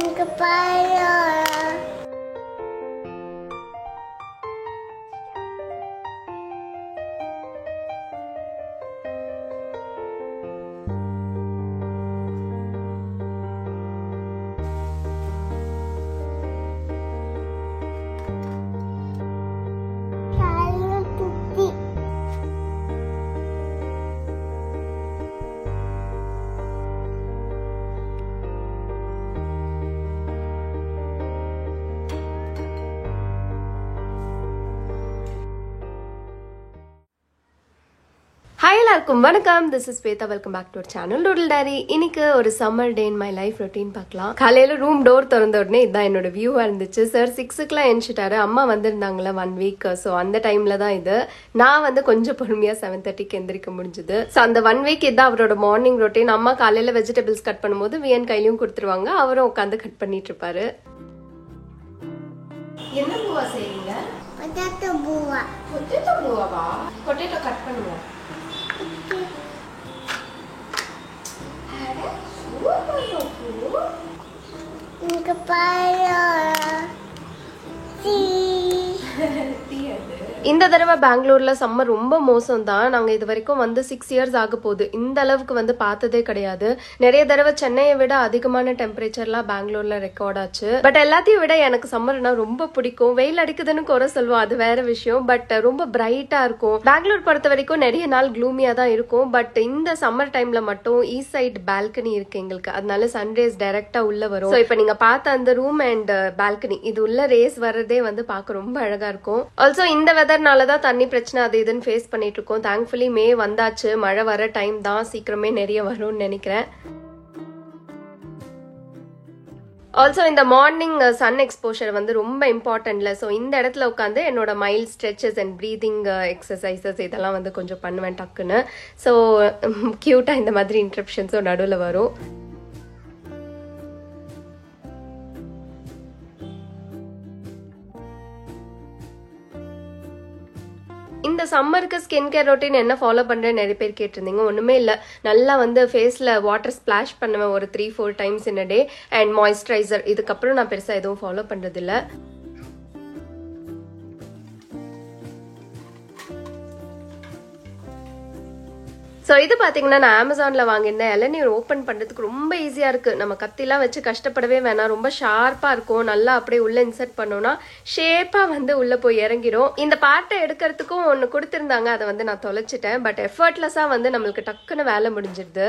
இங்க பாரு. ஹாய் எல்லாருக்கும் வணக்கம். This is Shweta. Welcome back to our channel Doodle Diary. இன்னைக்கு ஒரு summer day in my life routine பார்க்கலாம். காலையில ரூம் டோர் திறந்த உடனே இதுதான் என்னோட வியூவா இருந்துச்சு. சார் 6 எழுந்துட்டாரு. அம்மா வந்திருந்தாங்களா 1 வீக். ஸோ அந்த டைம்ல தான் இது. நான் வந்து கொஞ்சம் பொறுமையா 7:30க்கு எந்திரிக்க முடிஞ்சது. ஸோ அந்த 1 வீக் இதுதான் அவரோட மார்னிங் ரொட்டீன். அம்மா காலையில வெஜிடபிள்ஸ் கட் பண்ணும்போது வியன் கையிலையும் கொடுத்துருவாங்க. அவரும் உட்காந்து கட் பண்ணிட்டு இருப்பாரு. என்ன பூவா செய்றீங்க? பொட்டேட்டோ பூவா. பொட்டேட்டோ பூவாவா? பொட்டேட்டோ கட் பண்ணுவோம். இங்க பாரு. இந்த தடவை பெங்களூர்ல சம்மர் ரொம்ப மோசம் தான். நாங்க இது வரைக்கும் வந்து 6 இயர்ஸ் ஆக போகுது. இந்த அளவுக்கு வந்து பார்த்ததே கிடையாது. நிறைய தடவை சென்னையை விட அதிகமான டெம்பரேச்சர்லாம் பெங்களூர்ல ரெக்கார்ட் ஆச்சு. பட் எல்லாத்தையும் விட எனக்கு சம்மர்னா ரொம்ப பிடிக்கும். வெயில் அடிக்குதுன்னு குறை சொல்லுவோம், அது வேற விஷயம். பட் ரொம்ப பிரைட்டா இருக்கும். பெங்களூர் பொறுத்த வரைக்கும் நிறைய நாள் க்ளூமியா தான் இருக்கும். பட் இந்த சம்மர் டைம்ல மட்டும் ஈஸ்ட் சைட் பால்கனி இருக்கு எங்களுக்கு. அதனால சன்ரேஸ் டைரக்டா உள்ள வரும். இப்ப நீங்க பார்த்த அந்த ரூம் அண்ட் பால்கனி இது உள்ள ரேஸ் வர்றதே வந்து பார்க்க ரொம்ப அழகா இருக்கும். ஆல்சோ இந்த வெதர்னாலதான் தண்ணி பிரச்சனை அது இதுன்னு ஃபேஸ் பண்ணிட்டு இருக்கோம். தேங்க்ஃபுல்லி மே வந்தாச்சு. மழை வர டைம் தான். சீக்கிரமே நிறைய வரும்னு நினைக்கிறேன். ஆல்சோ இந்த மார்னிங் சன் எக்ஸ்போஷர் வந்து ரொம்ப இம்பார்ட்டன்ட்ல. ஸோ இந்த இடத்துல உட்காந்து என்னோட mild stretches and breathing exercises இதெல்லாம் வந்து கொஞ்சம் பண்ணுவேன் டக்குன்னு. ஸோ கியூட்டா இந்த மாதிரி இன்டரப்ஷன்ஸும் நடுவில் வரும். இந்த சம்மருக்கு ஸ்கின் கேர் ரொட்டீன் என்ன ஃபாலோ பண்றேன்னு நிறைய பேர் கேட்டிருந்தீங்க. ஒண்ணுமே இல்லை, நல்லா வந்து ஃபேஸ்ல வாட்டர் ஸ்பிளாஷ் பண்ணுவேன் ஒரு 3-4 times in a day and moisturiser. இதுக்கப்புறம் நான் பெருசா எதுவும் ஃபாலோ பண்றது இல்லை. ஸோ இது பார்த்தீங்கன்னா நான் அமேசானில் வாங்கியிருந்தேன். இளநீர் ஓப்பன் பண்ணுறதுக்கு ரொம்ப ஈஸியாக இருக்குது. நம்ம கத்திலாம் வச்சு கஷ்டப்படவே வேணாம். ரொம்ப ஷார்ப்பாக இருக்கும். நல்லா அப்படியே உள்ளே இன்சர்ட் பண்ணோன்னா ஷேப்பாக வந்து உள்ளே போய் இறங்கிடும். இந்த பார்ட்டை எடுக்கிறதுக்கும் ஒன்று கொடுத்துருந்தாங்க, அதை வந்து நான் தொலைச்சிட்டேன். பட் எஃபர்ட்லெஸ்ஸாக வந்து நம்மளுக்கு டக்குன்னு வேலை முடிஞ்சிடுது.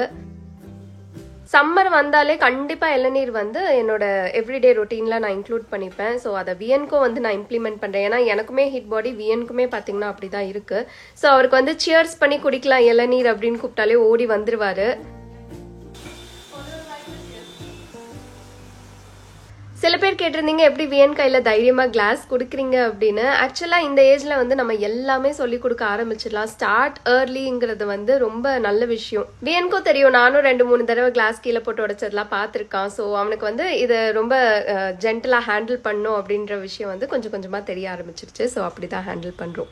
சம்மர் வந்தாலே கண்டிப்பா இளநீர் வந்து என்னோட எவ்ரிடே ரொட்டீன்ல நான் இன்க்ளூட் பண்ணிப்பேன். ஸோ அதை வியனுக்கும் வந்து நான் இம்ப்ளிமெண்ட் பண்றேன். ஏன்னா எனக்குமே ஹீட் பாடி, வியனுக்குமே பாத்தீங்கன்னா அப்படிதான் இருக்கு. ஸோ அவருக்கு வந்து சியர்ஸ் பண்ணி குடிக்கலாம் இளநீர் அப்படின்னு கூப்பிட்டாலே ஓடி வந்துருவாரு. சில பேர் கேட்டிருந்தீங்க எப்படி வியன் கையில தைரியமா கிளாஸ் குடுக்குறீங்க அப்படின்னு. ஆக்சுவலா இந்த ஏஜ்ல வந்து நம்ம எல்லாமே சொல்லி கொடுக்க ஆரம்பிச்சிடலாம். ஸ்டார்ட் ஏர்லிங்கிறது வந்து ரொம்ப நல்ல விஷயம். வியனுக்கும் தெரியும், நானும் 2-3 தடவை கிளாஸ் கீழே போட்டு உடைச்சதெல்லாம் பார்த்துருக்கான். ஸோ அவனுக்கு வந்து இதை ரொம்ப ஜென்டலா ஹேண்டில் பண்ணும் அப்படின்ற விஷயம் வந்து கொஞ்சம் கொஞ்சமா தெரிய ஆரம்பிச்சிருச்சு. ஸோ அப்படிதான் ஹேண்டில் பண்றோம்.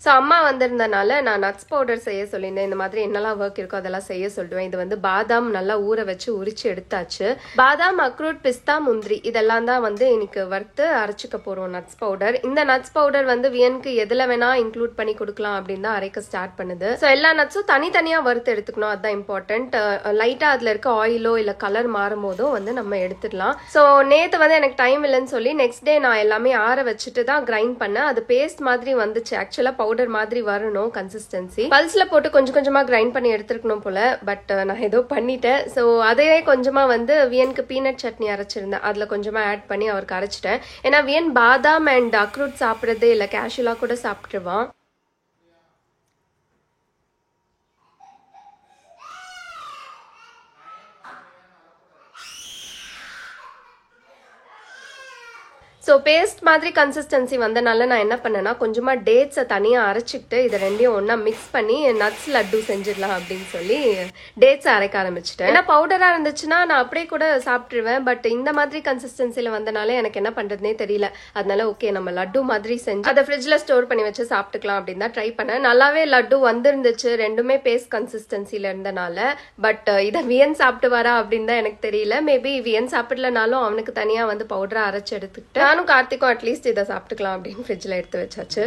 ஸோ அம்மா வந்திருந்தனால நான் நட்ஸ் பவுடர் செய்ய சொல்லியிருந்தேன். இந்த மாதிரி என்னெல்லாம் ஒர்க் இருக்கோ அதெல்லாம் செய்ய சொல்லுவேன். இது வந்து பாதாம் நல்லா ஊற வச்சு உரிச்சு எடுத்தாச்சு. பாதாம், அக்ரூட், பிஸ்தா, முந்திரி இதெல்லாம் தான் வந்து இன்னைக்கு வறுத்து அரைச்சிக்க போறோம் நட்ஸ் பவுடர். இந்த நட்ஸ் பவுடர் வந்து வியனுக்கு எதுல வேணா இன்க்ளூட் பண்ணி கொடுக்கலாம் அப்படின்னு தான் அரைக்க ஸ்டார்ட் பண்ணுது. ஸோ எல்லா நட்ஸும் தனித்தனியா வறுத்து எடுத்துக்கணும், அதுதான் இம்பார்ட்டன்ட். லைட்டா அதுல இருக்க ஆயிலோ இல்ல கலர் மாறும் போதோ வந்து நம்ம எடுத்துடலாம். ஸோ நேத்து வந்து எனக்கு டைம் இல்லைன்னு சொல்லி நெக்ஸ்ட் டே நான் எல்லாமே ஆற வச்சுட்டு தான் கிரைண்ட் பண்ணேன். அது பேஸ்ட் மாதிரி வந்துச்சு. ஆக்சுவலா பவுடர் மாதிரி வரணும் கன்சிஸ்டன்சி. பல்ஸ்ல போட்டு கொஞ்சம் கொஞ்சமா கிரைண்ட் பண்ணி எடுத்துருக்கணும் போல. பட் நான் ஏதோ பண்ணிட்டேன். ஸோ அதையே கொஞ்சமா வந்து வியனுக்கு பீனட் சட்னி அரைச்சிருந்தேன், அதுல கொஞ்சமா ஆட் பண்ணி அவருக்கு அரைச்சிட்டேன். ஏன்னா வியன் பாதாம் அண்ட் அக்ரூட் சாப்பிட்றதே இல்லை, கேஷுவலா கூட சாப்பிட்டுருவான். ஸோ ஸோ பேஸ்ட் மாதிரி கன்சிஸ்டன்சி வந்தனால நான் என்ன பண்ணேன்னா கொஞ்சமா டேட்ஸை தனியாக அரைச்சிக்கிட்டு இதை ரெண்டையும் ஒன்றா மிக்ஸ் பண்ணி நட்ஸ் லட்டு செஞ்சிடலாம் அப்படின்னு சொல்லி டேட்ஸை அரைக்க ஆரம்பிச்சிட்டேன். ஏன்னா பவுடராக இருந்துச்சுன்னா நான் அப்படியே கூட சாப்பிட்ருவேன். பட் இந்த மாதிரி கன்சிஸ்டன்சியில் வந்தனால எனக்கு என்ன பண்ணுறதுனே தெரியல. அதனால ஓகே நம்ம லட்டு மாதிரி செஞ்சு அதை ஃப்ரிட்ஜில் ஸ்டோர் பண்ணி வச்சு சாப்பிட்டுக்கலாம் அப்படின்னு தான் ட்ரை பண்ணேன். நல்லாவே லட்டு வந்துருந்துச்சு, ரெண்டுமே பேஸ்ட் கன்சிஸ்டன்சியில் இருந்தனால. பட் இதை வியன் சாப்பிட்டு வரா அப்படின்னு தான் எனக்கு தெரியல. மேபி வியன் சாப்பிடலனாலும் அவனுக்கு தனியாக வந்து பவுடரை அரைச்சி எடுத்துக்கிட்டு நானும் கார்த்திக்கும் அட்லீஸ்ட் இதை சாப்பிட்டுக்கலாம் அப்படின்னு ஃப்ரிட்ஜில் எடுத்து வச்சாச்சு.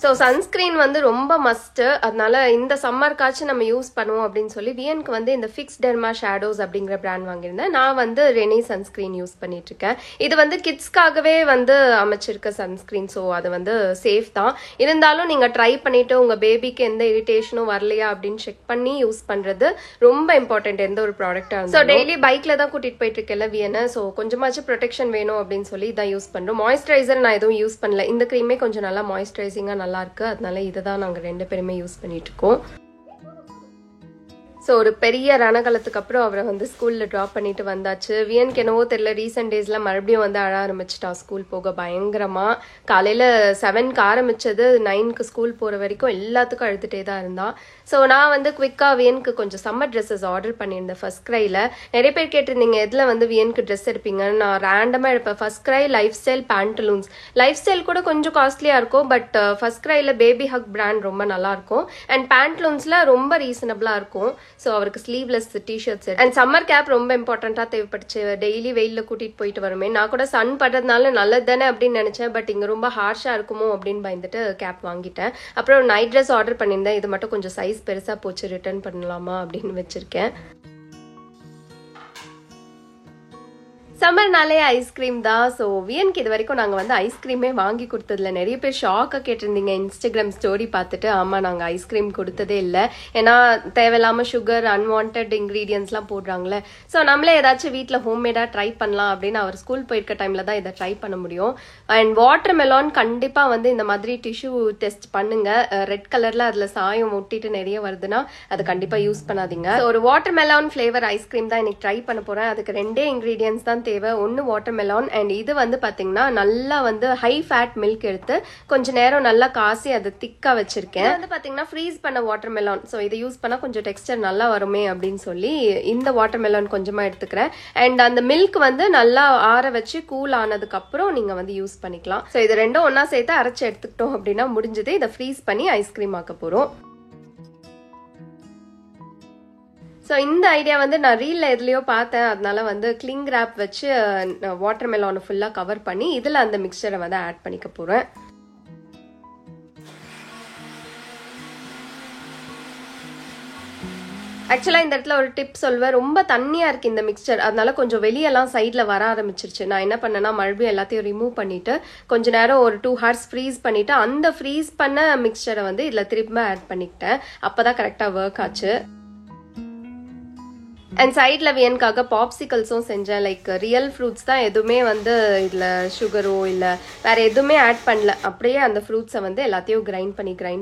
ஸோ சன்ஸ்க்ரீன் வந்து ரொம்ப மஸ்ட்டு. அதனால இந்த சம்மருக்காச்சும் நம்ம யூஸ் பண்ணுவோம் அப்படின்னு சொல்லி வியனுக்கு வந்து இந்த ஃபிக்ஸ் டெர்மா ஷேடோஸ் அப்படிங்கிற பிராண்ட் வாங்கியிருந்தேன். நான் வந்து ரெனி சன்ஸ்க்ரீன் யூஸ் பண்ணிட்டு இருக்கேன். இது வந்து கிட்ஸ்க்காகவே வந்து அமைச்சிருக்க சன்ஸ்க்ரீன். ஸோ அது வந்து சேஃப் தான். இருந்தாலும் நீங்கள் ட்ரை பண்ணிட்டு உங்கள் பேபிக்கு எந்த இரிட்டேஷனும் வரலையா அப்படின்னு செக் பண்ணி யூஸ் பண்ணுறது ரொம்ப இம்பார்ட்டன்ட் எந்த ஒரு ப்ராடக்டாக இருந்தாலும். ஸோ டெய்லி பைக்கில் தான் கூட்டிகிட்டு போயிட்டு இருக்கேன்ல வியனை. ஸோ கொஞ்சமாச்சும் ப்ரொடெக்ஷன் வேணும் அப்படின்னு சொல்லி இதான் யூஸ் பண்ணுறோம். மாய்ஸ்சரைசர் நான் எதுவும் யூஸ் பண்ணல. இந்த க்ரீமே கொஞ்சம் நல்லா மாய்ஸ்சரைசிங்காக நல்லா இருக்கு. அதனால இதை தான் நாங்கள் 2 பேருமே யூஸ் பண்ணிட்டு இருக்கோம். ஸோ ஒரு பெரிய ரணகலத்துக்கு அப்புறம் அவரை வந்து ஸ்கூலில் ட்ராப் பண்ணிட்டு வந்தாச்சு. வியனுக்கு என்னவோ தெரியல, ரீசெண்ட் டேஸில் மறுபடியும் வந்து அழ ஆரம்பிச்சிட்டா ஸ்கூல் போக பயங்கரமாக. காலையில் 7க்கு ஆரம்பித்தது 9க்கு ஸ்கூல் போகிற வரைக்கும் எல்லாத்துக்கும் அழுதுகிட்டே தான் இருந்தான். ஸோ நான் வந்து குவிக்காக வியனுக்கு கொஞ்சம் சம்மர் ட்ரெஸ்ஸஸ் ஆர்டர் பண்ணியிருந்தேன் ஃபர்ஸ்ட் க்ரையில். நிறைய பேர் கேட்டிருந்தீங்க எதில் வந்து வியனுக்கு ட்ரெஸ் எடுப்பீங்கன்னு. நான் ரேண்டமாக எடுப்பேன். FirstCry Lifestyle Pantaloons. Lifestyle கூட கொஞ்சம் காஸ்ட்லியாக இருக்கும். பட் ஃபர்ஸ்ட் க்ரையில் பேபி ஹக் பிராண்ட் ரொம்ப நல்லாயிருக்கும். அண்ட் பேண்டலூன்ஸில் ரொம்ப ரீசனபிளாக இருக்கும். ஸோ அவருக்கு sleeveless T-shirts and summer cap ரொம்ப இம்பார்ட்டண்ட்டாக தேவைப்பட்டுச்சு. டெய்லி வெயிலில் கூட்டிகிட்டு போயிட்டு வருமே. நான் கூட சன் படுறதுனால நல்லது தானே அப்படின்னு நினச்சேன். பட் இங்கே ரொம்ப ஹார்ஷாக இருக்குமோ அப்படின்னு பயந்துட்டு கேப் வாங்கிட்டேன். அப்புறம் நைட் ட்ரெஸ் ஆர்டர் பண்ணியிருந்தேன். இது மட்டும் கொஞ்சம் சைஸ் பெருசாக போச்சு, ரிட்டர்ன் பண்ணலாமா அப்படின்னு வச்சுருக்கேன். சம்மர்னாலே ஐஸ்கிரீம் தான். ஸோ வியனுக்கு இது வரைக்கும் நாங்கள் வந்து ஐஸ்கிரீமே வாங்கி கொடுத்ததில்ல. நிறைய பேர் ஷாக்காக கேட்டிருந்தீங்க இன்ஸ்டாகிராம் ஸ்டோரி பார்த்துட்டு. ஆமாம், நாங்கள் ஐஸ்கிரீம் கொடுத்ததே இல்லை. ஏன்னா தேவையில்லாமல் சுகர் அன்வான்ட் இன்க்ரீடியன்ஸ்லாம் போடுறாங்களே. ஸோ நம்மளே ஏதாச்சும் வீட்டில் ஹோம்மேடாக ட்ரை பண்ணலாம் அப்படின்னு அவர் ஸ்கூல் போயிருக்க டைமில் தான் இதை ட்ரை பண்ண முடியும். அண்ட் வாட்டர் மெலான் கண்டிப்பாக வந்து இந்த மாதிரி டிஷ்யூ டெஸ்ட் பண்ணுங்க. ரெட் கலரில் அதில் சாயம் ஒட்டிட்டு நிறைய வருதுன்னா அது கண்டிப்பாக யூஸ் பண்ணாதீங்க. ஒரு வாட்டர் மெலான் ஃப்ளேவர் ஐஸ்கிரீம் தான் இன்னைக்கு ட்ரை பண்ண போகிறேன். அதுக்கு 2 இன்க்ரீடியன்ஸ் தான் தேவை. ஒன்று வாட்டர் மெலான் அண்ட் இது வந்து பார்த்தீங்கன்னா நல்லா வந்து ஹை ஃபேட் மில்க் எடுத்து கொஞ்சம் நேரம் நல்லா காசி அதை திக்காக வச்சிருக்கேன். வந்து பார்த்தீங்கன்னா ஃப்ரீஸ் பண்ண வாட்டர் மெலான். ஸோ இதை யூஸ் பண்ணால் கொஞ்சம் டெக்ஸ்டர் நல்லா வருமே அப்படின்னு சொல்லி இந்த வாட்டர் மெலான் கொஞ்சமாக எடுத்துக்கிறேன். அண்ட் அந்த மில்க் வந்து நல்லா ஆற வச்சு கூல் ஆனதுக்கப்புறம் நீங்கள் வந்து யூஸ் பண்ணிக்கலாம். ஸோ இது ரெண்டும் ஒன்றா சேர்த்து அரைச்சி எடுத்துக்கிட்டோம் அப்படின்னா முடிஞ்சது. இதை ஃப்ரீஸ் பண்ணி ஐஸ்கிரீம் ஆக்க போகிறோம். ஸோ இந்த ஐடியா வந்து நான் ரீலில் எதுலையோ பார்த்தேன். அதனால வந்து கிளிங் ரேப் வச்சு வாட்டர் மெலானை ஃபுல்லாக கவர் பண்ணி இதில் அந்த மிக்சரை வந்து ஆட் பண்ணிக்க போகிறேன். ஆக்சுவலாக இந்த இடத்துல ஒரு டிப் சொல்வேன். ரொம்ப தண்ணியாக இருக்குது இந்த மிக்சர். அதனால கொஞ்சம் வெளியெல்லாம் சைடில் வர ஆரம்பிச்சிருச்சு. நான் என்ன பண்ணேன்னா மறுபடியும் எல்லாத்தையும் ரிமூவ் பண்ணிவிட்டு கொஞ்ச நேரம் ஒரு 2 hours ஃப்ரீஸ் பண்ணிவிட்டு அந்த ஃப்ரீஸ் பண்ண மிக்சரை வந்து இதில் திரும்ப ஆட் பண்ணிக்கிட்டேன். அப்போ தான் கரெக்டாக ஒர்க் ஆச்சு. அண்ட் சைடில் வியனுக்காக பாப்சிக்கல்ஸும் செஞ்சேன். லைக் ரியல் ஃப்ரூட்ஸ் தான், எதுவுமே வந்து இதில் சுகரோ இல்லை வேறு எதுவுமே ஆட் பண்ணல. அப்படியே அந்த ஃப்ரூட்ஸை வந்து எல்லாத்தையும் கிரைண்ட்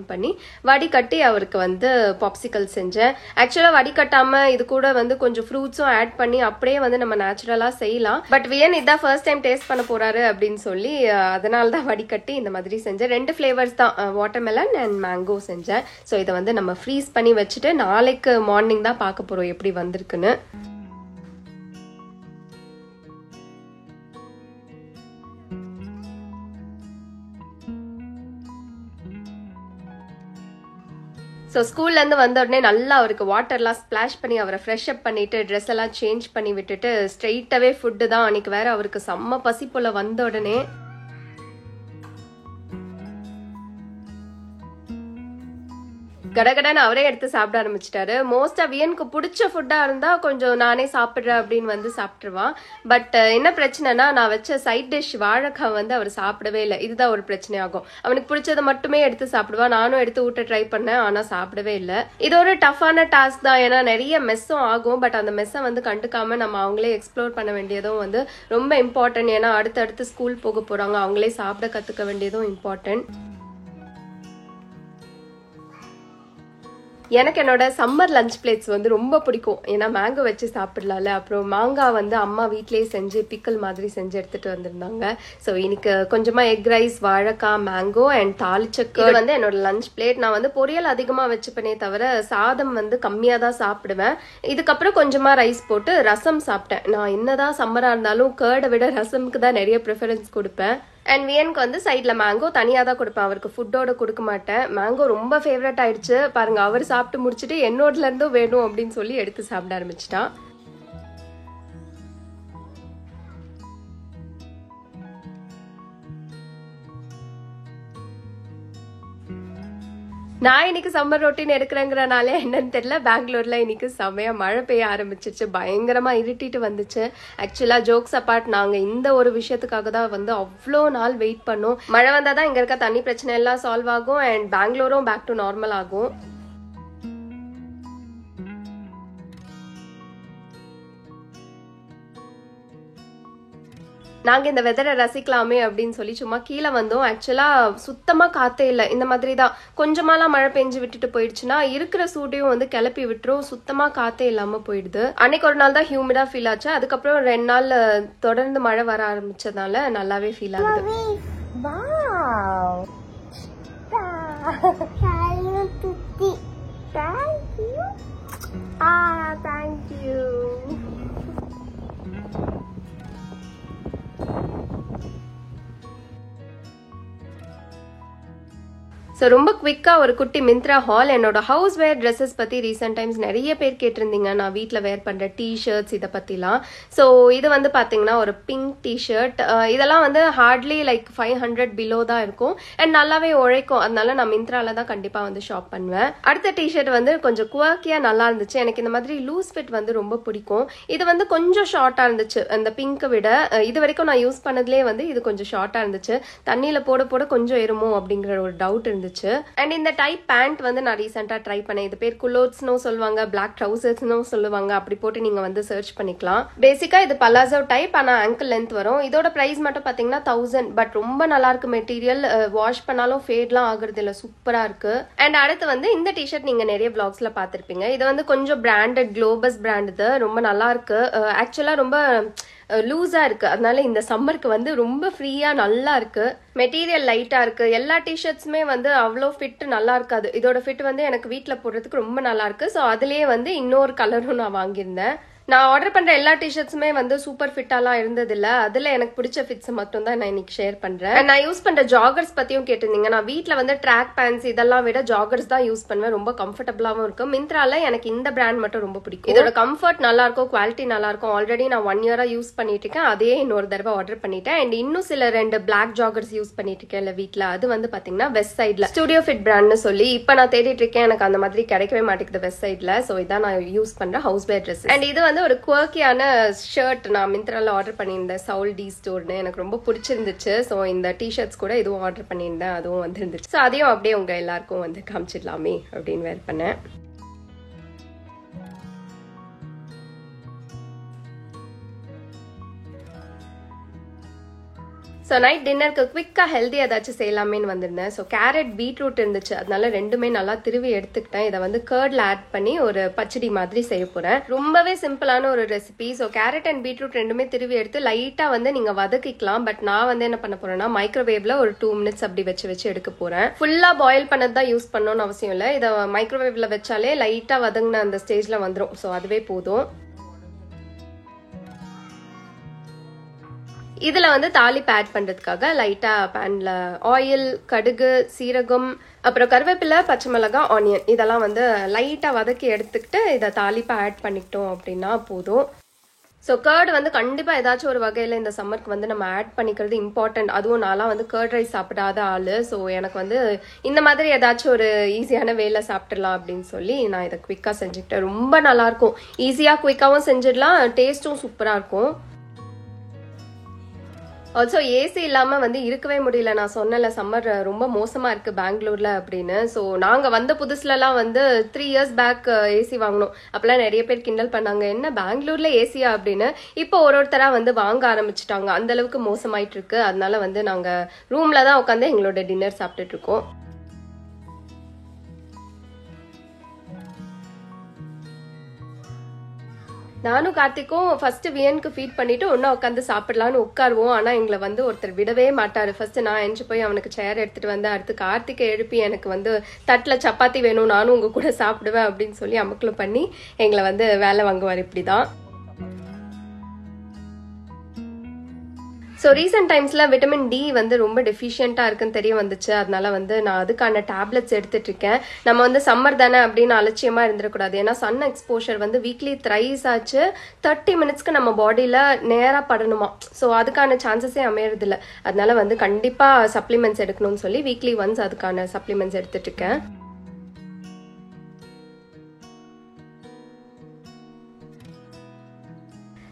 பண்ணி வடிகட்டி அவருக்கு வந்து பாப்சிக்கல் செஞ்சேன். ஆக்சுவலாக வடிகட்டாமல் இது கூட வந்து கொஞ்சம் ஃப்ரூட்ஸும் ஆட் பண்ணி அப்படியே வந்து நம்ம நேச்சுரலாக செய்யலாம். பட் வியன் இதான் ஃபர்ஸ்ட் டைம் டேஸ்ட் பண்ண போகிறாரு அப்படின்னு சொல்லி அதனால தான் வடிகட்டி இந்த மாதிரி செஞ்சேன். 2 ஃப்ளேவர்ஸ் தான், வாட்டர் மெலன் அண்ட் மேங்கோ செஞ்சேன். ஸோ இதை வந்து நம்ம ஃப்ரீஸ் பண்ணி வச்சுட்டு நாளைக்கு மார்னிங் தான் பார்க்க போகிறோம் எப்படி வந்திருக்குன்னு. ஸோ ஸ்கூல்லேருந்து வந்த உடனே நல்லா அவருக்கு வாட்டர்லாம் ஸ்ப்ளாஷ் பண்ணி அவரை ஃப்ரெஷ் அப் பண்ணிவிட்டு ட்ரெஸ் எல்லாம் சேஞ்ச் பண்ணி விட்டுட்டு ஸ்ட்ரெயிட்டாகவே ஃபுட்டு தான். அன்றைக்கி வேறு அவருக்கு செம்ம பசி போல் வந்த உடனே கடகடன்னு அவரே எடுத்து சாப்பிட ஆரம்பிச்சிட்டாரு. மோஸ்டா வியனுக்கு பிடிச்ச ஃபுட்டா இருந்தா கொஞ்சம் நானே சாப்பிடுறேன் அப்படின்னு வந்து சாப்பிட்டுருவான். பட் என்ன பிரச்சனைனா நான் வச்ச சைட் டிஷ் வாழைக்காய் வந்து அவர் சாப்பிடவே இல்லை. இதுதான் ஒரு பிரச்சனை ஆகும். அவனுக்கு பிடிச்சதை மட்டுமே எடுத்து சாப்பிடுவான். நானும் எடுத்து ஊட்ட ட்ரை பண்ணேன், ஆனா சாப்பிடவே இல்லை. இது ஒரு டஃப்பான டாஸ்க் தான், ஏன்னா நிறைய மெஸ்ஸும் ஆகும். பட் அந்த மெஸ்ஸை வந்து கண்டுக்காம நம்ம அவங்களே எக்ஸ்ப்ளோர் பண்ண வேண்டியதும் வந்து ரொம்ப இம்பார்ட்டன்ட். ஏன்னா அடுத்தடுத்து ஸ்கூல் போக போறாங்க, அவங்களே சாப்பிட கத்துக்க வேண்டியதும் இம்பார்ட்டன்ட். எனக்கு என்னோட சம்மர் லஞ்ச் பிளேட்ஸ் வந்து ரொம்ப பிடிக்கும். ஏன்னா மேங்கோ வச்சு சாப்பிடலாம்ல. அப்புறம் மாங்காய் வந்து அம்மா வீட்லேயே செஞ்சு பிக்கல் மாதிரி செஞ்சு எடுத்துட்டு வந்திருந்தாங்க. ஸோ இன்னைக்கு கொஞ்சமா எக் ரைஸ், வாழைக்காய், மேங்கோ அண்ட் தாளிச்சக்கு வந்து என்னோட லஞ்ச் பிளேட். நான் வந்து பொரியல் அதிகமாக வச்சுப்பேனே தவிர சாதம் வந்து கம்மியாக தான் சாப்பிடுவேன். இதுக்கப்புறம் கொஞ்சமா ரைஸ் போட்டு ரசம் சாப்பிட்டேன். நான் என்னதான் சம்மராக இருந்தாலும் கேர்டை விட ரசம்க்கு தான் நிறைய ப்ரிஃபரன்ஸ் கொடுப்பேன். அண்ட் வியனுக்கு வந்து சைடில் மேங்கோ தனியாக தான் கொடுப்பேன், அவருக்கு ஃபுட்டோட கொடுக்க மாட்டேன். மேங்கோ ரொம்ப ஃபேவரட் ஆயிடுச்சு பாருங்க. அவர் சாப்பிட்டு முடிச்சுட்டு என்னோடல இருந்தும் வேணும் அப்படின்னு சொல்லி எடுத்து சாப்பிட ஆரம்பிச்சிட்டான். நான் இன்னைக்கு சம்மர் ரொட்டீன் எடுக்கிறேங்கிறனால என்னன்னு தெரியல, பெங்களூர்ல இன்னைக்கு செம்மையா மழை பெய்ய ஆரம்பிச்சிருச்சு. பயங்கரமா இருட்டிட்டு வந்துச்சு. ஆக்சுவலா ஜோக்ஸ் அப்பார்ட், நாங்க இந்த ஒரு விஷயத்துக்காக தான் வந்து அவ்வளோ நாள் வெயிட் பண்ணோம். மழை வந்தாதான் இங்க இருக்க தண்ணி பிரச்சனை எல்லாம் சால்வ் ஆகும் அண்ட் பெங்களூரும் பேக் டு நார்மல் ஆகும். நாங்கள் இந்த வெதரை ரசிக்கலாமே அப்படின்னு சொல்லி சும்மா கீழே வந்தோம். ஆக்சுவலாக சுத்தமாக காற்றே இல்லை. இந்த மாதிரி தான் கொஞ்சமாலாம் மழை பெஞ்சு விட்டுட்டு போயிடுச்சுன்னா இருக்கிற சூட்டையும் வந்து கிளப்பி விட்டுரும். சுத்தமாக காற்றே இல்லாமல் போயிடுது. அன்னைக்கு ஒரு நாள் தான் ஹியூமிடாக ஃபீல் ஆச்சு. அதுக்கப்புறம் 2 நாள் தொடர்ந்து மழை வர ஆரம்பிச்சதுனால நல்லாவே ஃபீல் ஆகுது. தேங்க்யூ. ஸோ ரொம்ப குவிக்காக ஒரு குட்டி மிந்த்ரா ஹால். என்னோட ஹவுஸ் வேர் ட்ரெஸ்ஸஸ் பற்றி ரீசெண்ட் டைம்ஸ் நிறைய பேர் கேட்டிருந்தீங்க, நான் வீட்டில் வேர் பண்ணுற டிஷர்ட்ஸ் இதை பற்றிலாம். ஸோ இது வந்து பார்த்தீங்கன்னா ஒரு பிங்க் டிஷர்ட். இதெல்லாம் வந்து ஹார்ட்லி லைக் 500 பிலோ தான் இருக்கும் அண்ட் நல்லாவே உழைக்கும். அதனால நான் மிந்த்ராவில் தான் கண்டிப்பாக வந்து ஷாப் பண்ணுவேன். அடுத்த டிஷர்ட் வந்து கொஞ்சம் குவாக்கியாக நல்லா இருந்துச்சு. எனக்கு இந்த மாதிரி லூஸ் ஃபிட் வந்து ரொம்ப பிடிக்கும். இது வந்து கொஞ்சம் ஷார்ட்டாக இருந்துச்சு அந்த பிங்கை விட. இது வரைக்கும் நான் யூஸ் பண்ணதுலேயே வந்து இது கொஞ்சம் ஷார்ட்டாக இருந்துச்சு. தண்ணியில் போட போட கொஞ்சம் ஏறுமோ அப்படிங்கிற ஒரு டவுட் இருந்துச்சு. அண்ட் இந்த டைப் பேண்ட் வந்து நான் ரீசெண்டா ட்ரை பண்ணேன். இது பேர் குலோத்ஸ்னு சொல்லுவாங்க, பிளாக் ட்ரவுசர்ஸ்னு சொல்லுவாங்க. அப்படி போட்டு நீங்க வந்து சர்ச் பண்ணிக்கலாம். பேசிக்கா இது பலாசோ டைப், ஆனா ஆங்கிள் லென்த் வரும். இதோட பிரைஸ் மட்டும் பாத்தீங்கன்னா 1000. பட் ரொம்ப நல்லா இருக்கு மெட்டீரியல். வாஷ் பண்ணாலும் ஃபேட்லாம் ஆகுறது இல்ல, சூப்பரா இருக்கு. அண்ட் அடுத்து வந்து இந்த டிஷர்ட் நீங்க நிறைய பிளாக்ஸ்ல பாத்திருப்பீங்க. இது வந்து கொஞ்சம் பிராண்டட், குளோபஸ் பிராண்ட். இது ரொம்ப நல்லா இருக்கு. ஆக்சுவலா ரொம்ப லூஸா இருக்கு. அதனால இந்த சம்மருக்கு வந்து ரொம்ப ஃப்ரீயா நல்லா இருக்கு. மெட்டீரியல் லைட்டா இருக்கு. எல்லா டிஷர்ட்ஸுமே வந்து அவ்வளோ ஃபிட் நல்லா இருக்காது. இதோட ஃபிட் வந்து எனக்கு வீட்டில் போடுறதுக்கு ரொம்ப நல்லா இருக்கு. ஸோ அதுலயே வந்து இன்னொரு கலரும் நான் வாங்கியிருந்தேன். நான் ஆர்டர் பண்ற எல்லா டிஷர்ட்ஸுமே வந்து சூப்பர் ஃபிட்டாலாம் இருந்ததில்ல. அதுல எனக்கு பிடிச்ச ஃபிட்ஸ் மட்டும் தான் நான் இன்னைக்கு ஷேர் பண்றேன். நான் யூஸ் பண்ற ஜாகர்ஸ் பத்தியும் கேட்டிருந்தீங்க. நான் வீட்டில் வந்து ட்ராக் பேண்ட்ஸ் இதெல்லாம் விட ஜாகர்ஸ் தான் யூஸ் பண்ணுவேன். ரொம்ப கம்ஃபர்டபுளாகவும் இருக்கும். மிந்த்ரால எனக்கு இந்த பிராண்ட் மட்டும் ரொம்ப பிடிக்கும். இதோட கம்ஃபர்ட் நல்லா இருக்கும், குவாலிட்டி நல்லா இருக்கும். ஆல்ரெடி நான் 1 இயரா யூஸ் பண்ணிட்டு இருக்கேன். அதே இன்னொரு தடவை ஆர்டர் பண்ணிட்டேன். அண்ட் இன்னும் சில 2 பிளாக் ஜாகர்ஸ் யூஸ் பண்ணிட்டு இருக்கேன் வீட்டில். அது வந்து பாத்தீங்கன்னா வெஸ்ட் சைட்ல ஸ்டுடியோ ஃபிட் பிராண்ட்னு சொல்லி இப்போ நான் தேடிட்டு இருக்கேன். எனக்கு அந்த மாதிரி கிடைக்கவே மாட்டேங்குது வெஸ்ட் சைட்ல. ஸோ இதான் நான் யூஸ் பண்ற ஹவுஸ் வேர் ட்ரெஸ். அண்ட் இது வந்து ஒரு குவர்க்கியான ஷர்ட் நான் மிந்த்ரால ஆர்டர் பண்ணியிருந்தேன். சவுல் டி ஸ்டோர்னு எனக்கு ரொம்ப பிடிச்சிருந்துச்சு. ஸோ இந்த டிஷர்ட்ஸ் கூட இதுவும் ஆர்டர் பண்ணியிருந்தேன், அதுவும் வந்துருந்துச்சு. ஸோ அதையும் அப்படியே உங்க எல்லாருக்கும் வந்து காமிச்சிடலாமே அப்படின்னு வேர் பண்ணேன். ஸோ நைட் டின்னருக்கு குவிக்காக ஹெல்தி ஏதாச்சும் செய்யலாமேன்னு வந்திருந்தேன். ஸோ கேரட், பீட்ரூட் இருந்துச்சு. அதனால ரெண்டுமே நல்லா திருவி எடுத்துக்கிட்டேன். இதை வந்து கர்ட்ல ஆட் பண்ணி ஒரு பச்சடி மாதிரி செய்ய போறேன். ரொம்பவே சிம்பிளான ஒரு recipe. So carat and beetroot ரெண்டுமே திருவி எடுத்து லைட்டா வந்து நீங்க வதக்கிக்கலாம். பட் நான் வந்து என்ன பண்ண போறேன்னா மைக்ரோவேவ்ல ஒரு 2 மினிட்ஸ் அப்படி வச்சு எடுக்க போறேன். ஃபுல்லா பாயில் பண்ணது தான் யூஸ் பண்ணணும்னு அவசியம் இல்லை. இதை மைக்ரோவேவ்ல வச்சாலே லைட்டா வதங்கின அந்த ஸ்டேஜ்ல வந்துடும். ஸோ அதுவே போதும். இதுல வந்து தாளிப்பு ஆட் பண்றதுக்காக லைட்டா பேன்ல ஆயில், கடுகு, சீரகம், அப்புறம் கருவேப்பிலை, பச்சை மிளகாய், ஆனியன் இதெல்லாம் வந்து லைட்டா வதக்கி எடுத்துக்கிட்டு இதை தாளிப்பா ஆட் பண்ணிக்கிட்டோம் அப்படின்னா போதும். ஸோ கர்ட் வந்து கண்டிப்பாக ஏதாச்சும் ஒரு வகையில் இந்த சம்மருக்கு வந்து நம்ம ஆட் பண்ணிக்கிறது இம்பார்ட்டன்ட். அதுவும் நான்லாம் வந்து கர்ட் ரைஸ் சாப்பிடாத ஆள். ஸோ எனக்கு வந்து இந்த மாதிரி ஏதாச்சும் ஒரு ஈஸியான வேலை சாப்பிட்றலாம் அப்படின்னு சொல்லி நான் இதை குயிக்காக செஞ்சுக்கிட்டேன். ரொம்ப நல்லாயிருக்கும், ஈஸியாக குயிக்காகவும் செஞ்சிடலாம், டேஸ்ட்டும் சூப்பராக இருக்கும். ஆல்சோ ஏசி இல்லாமல் வந்து இருக்கவே முடியல. நான் சொன்னல சம்மர் ரொம்ப மோசமாக இருக்குது பெங்களூரில் அப்படின்னு. ஸோ நாங்கள் வந்த புதுசுலலாம் வந்து 3 years பேக் ஏசி வாங்கினோம். அப்போல்லாம் நிறைய பேர் கிண்டல் பண்ணாங்க, என்ன பெங்களூரில் ஏசியா அப்படின்னு. இப்போ ஒருத்தராக வந்து வாங்க ஆரம்பிச்சிட்டாங்க, அந்தளவுக்கு மோசமாயிட்டு இருக்கு. அதனால வந்து நாங்கள் ரூமில் தான் உட்காந்து எங்களோட டின்னர் சாப்பிட்டுட்டு இருக்கோம். நானும் கார்த்திக்கும் ஃபர்ஸ்ட் வியனுக்கு ஃபீட் பண்ணிட்டு ஒன்னா உட்காந்து சாப்பிடலான்னு உட்காருவோம். ஆனா எங்களை வந்து ஒருத்தர் விடவே மாட்டாரு. ஃபர்ஸ்ட் நான் எஞ்சி போய் அவனுக்கு சேர் எடுத்துட்டு வந்தேன். அடுத்து கார்த்திகை எழுப்பி எனக்கு வந்து தட்டில் சப்பாத்தி வேணும், நானும் உங்க கூட சாப்பிடுவேன் அப்படின்னு சொல்லி அமக்கலும் பண்ணி எங்களை வந்து வேலை வாங்குவார். இப்படிதான். ஸோ ரீசெண்ட் டைம்ஸில் விட்டமின் டி வந்து ரொம்ப டெஃபிஷியண்ட்டாக இருக்குன்னு தெரிய வந்துச்சு. அதனால வந்து நான் அதுக்கான டேப்லெட்ஸ் எடுத்துட்டு இருக்கேன். நம்ம வந்து சம்மர் தானே அப்படின்னு அலட்சியமாக இருந்துடக்கூடாது. ஏன்னா சன் எக்ஸ்போஷர் வந்து வீக்லி த்ரைஸ் ஆச்சு 30 minutesக்கு நம்ம பாடியில் நேராக படணுமா. ஸோ அதுக்கான சான்சஸே அமையறதில்ல. அதனால வந்து கண்டிப்பாக சப்ளிமெண்ட்ஸ் எடுக்கணும்னு சொல்லி வீக்லி ஒன்ஸ் அதுக்கான சப்ளிமெண்ட்ஸ் எடுத்துட்டு இருக்கேன்.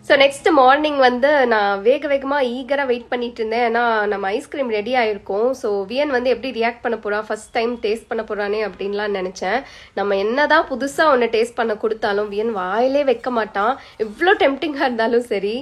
ஸோ நெக்ஸ்ட் மார்னிங் வந்து நான் வேகமாக ஈகராக வெயிட் பண்ணிட்டு இருந்தேன். ஏன்னா நம்ம ஐஸ்கிரீம் ரெடி ஆயிருக்கோம். ஸோ வியன் வந்து எப்படி ரியாக்ட் பண்ண போறா, ஃபர்ஸ்ட் டைம் டேஸ்ட் பண்ண போறானே அப்படின்லாம் நினைச்சேன். நம்ம என்னதான் புதுசாக ஒன்று டேஸ்ட் பண்ண கொடுத்தாலும் வியன் வாயிலே வைக்க மாட்டான், எவ்வளோ டெம்டிங்காக இருந்தாலும் சரி.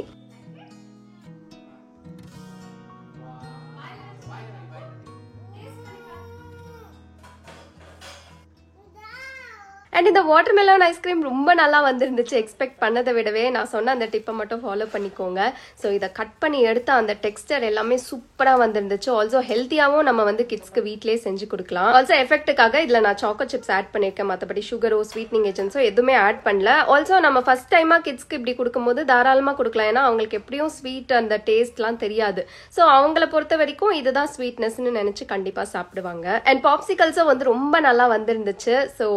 அண்ட் இந்த வாட்டர்மெலன் ஐஸ்கிரீம் ரொம்ப நல்லா வந்துருந்துச்சு, எக்ஸ்பெக்ட் பண்ணதை விடவே. நான் சொன்ன அந்த டிப்பை மட்டும் ஃபாலோ பண்ணிக்கோங்க. ஸோ இதை கட் பண்ணி எடுத்த அந்த டெக்ஸ்டர் எல்லாமே சூப்பராக வந்துருந்துச்சு. ஆல்சோ ஹெல்த்தியாகவும் நம்ம வந்து கிட்ஸ்க்கு வீட்லேயே செஞ்சு கொடுக்கலாம். ஆல்சோ எஃபெக்ட்டுக்காக இதில் நான் சாக்கோ சிப்ஸ் ஆட் பண்ணியிருக்கேன். மற்றபடி சுகரோ ஸ்வீட்னிங் ஏஜென்ட்ஸோ எதுவுமே ஆட் பண்ணல. ஆல்சோ நம்ம ஃபர்ஸ்ட் டைமாக கிட்ஸ்க்கு இப்படி கொடுக்கும்போது தாராளமாக கொடுக்கலாம். ஏன்னா அவங்களுக்கு எப்படியும் ஸ்வீட் அந்த டேஸ்ட்லாம் தெரியாது. ஸோ அவங்கள பொறுத்த வரைக்கும் இதுதான் ஸ்வீட்னஸ்ன்னு நினச்சி கண்டிப்பாக சாப்பிடுவாங்க. அண்ட் பாப்சிகல்ஸும் வந்து ரொம்ப நல்லா வந்துருந்துச்சு. ஸோ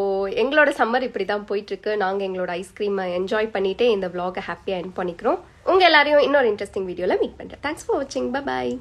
எங்களோட சம்மர் இப்படி தான் போயிட்டு இருக்கு. நாங்கள் எங்களோட ஐஸ்கிரீமை என்ஜாய் பண்ணிட்டு இந்த vlog ஹாப்பியாக எண்ட் பண்ணிக்கிறோம். உங்க எல்லாரையும் இன்னொரு இன்ட்ரெஸ்டிங் வீடியோவில் மீட் பண்ணுறேன். தேங்க்ஸ் ஃபார் வாட்சிங். Bye bye.